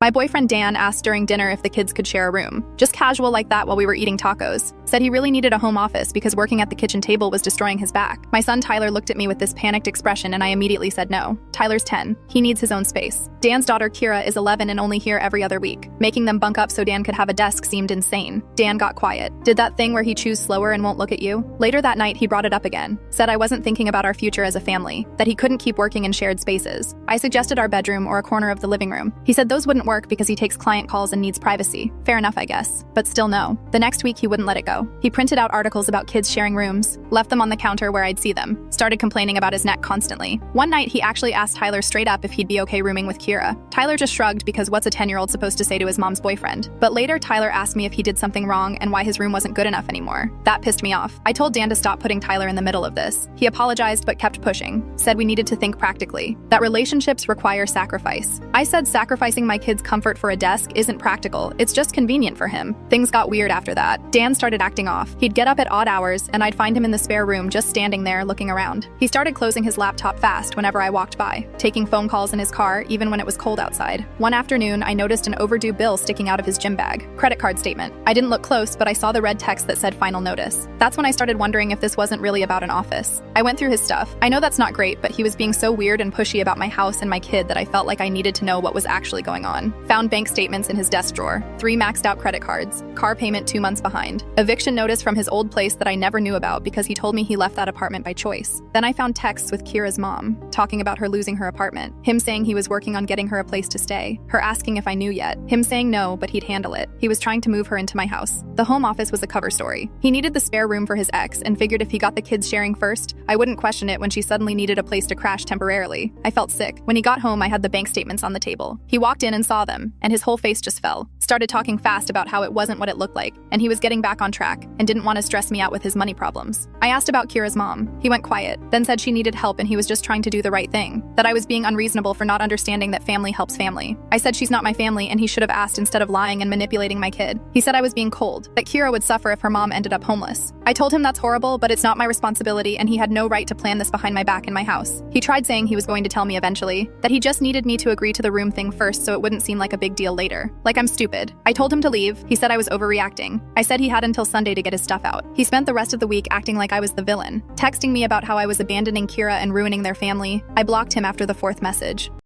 My boyfriend Dan asked during dinner if the kids could share a room. Just casual like that while we were eating tacos. Said he really needed a home office because working at the kitchen table was destroying his back. My son Tyler looked at me with this panicked expression and I immediately said no. Tyler's 10. He needs his own space. Dan's daughter Kira is 11 and only here every other week. Making them bunk up so Dan could have a desk seemed insane. Dan got quiet. Did that thing where he chews slower and won't look at you. Later that night he brought it up again. Said I wasn't thinking about our future as a family. That he couldn't keep working in shared spaces. I suggested our bedroom or a corner of the living room. He said those wouldn't work because he takes client calls and needs privacy. Fair enough, I guess. But still no. The next week he wouldn't let it go. He printed out articles about kids sharing rooms, left them on the counter where I'd see them, started complaining about his neck constantly. One night he actually asked Tyler straight up if he'd be okay rooming with Kira. Tyler just shrugged because what's a 10-year-old supposed to say to his mom's boyfriend? But later Tyler asked me if he did something wrong and why his room wasn't good enough anymore. That pissed me off. I told Dan to stop putting Tyler in the middle of this. He apologized but kept pushing. Said we needed to think practically. That relationships require sacrifice. I said sacrificing my kid's comfort for a desk isn't practical. It's just convenient for him. Things got weird after that. Dan started acting off. He'd get up at odd hours and I'd find him in the spare room just standing there looking around. He started closing his laptop fast whenever I walked by, taking phone calls in his car even when it was cold outside. One afternoon, I noticed an overdue bill sticking out of his gym bag. Credit card statement. I didn't look close, but I saw the red text that said final notice. That's when I started wondering if this wasn't really about an office. I went through his stuff. I know that's not great, but he was being so weird and pushy about my house and my kid that I felt like I needed to know what was actually going on. Found bank statements in his desk drawer. 3 maxed out credit cards. Car payment 2 months behind. Eviction notice from his old place that I never knew about because he told me he left that apartment by choice. Then I found texts with Kira's mom, talking about her losing her apartment. Him saying he was working on getting her a place to stay. Her asking if I knew yet. Him saying no, but he'd handle it. He was trying to move her into my house. The home office was a cover story. He needed the spare room for his ex and figured if he got the kids sharing first, I wouldn't question it when she suddenly needed a place to crash temporarily. I felt sick. When he got home, I had the bank statements on the table. He walked in and saw them, and his whole face just fell. Started talking fast about how it wasn't what it looked like, and he was getting back on track and didn't want to stress me out with his money problems. I asked about Kira's mom. He went quiet, then said she needed help and he was just trying to do the right thing, that I was being unreasonable for not understanding that family helps family. I said she's not my family and he should have asked instead of lying and manipulating my kid. He said I was being cold, that Kira would suffer if her mom ended up homeless. I told him that's horrible, but it's not my responsibility and he had no right to plan this behind my back in my house. He tried saying he was going to tell me eventually, that he just needed me to agree to the room thing first so it wouldn't seem like a big deal later. Like I'm stupid. I told him to leave. He said I was overreacting. I said he had until Sunday to get his stuff out. He spent the rest of the week acting like I was the villain, texting me about how I was abandoning Kira and ruining their family. I blocked him after the 4th message.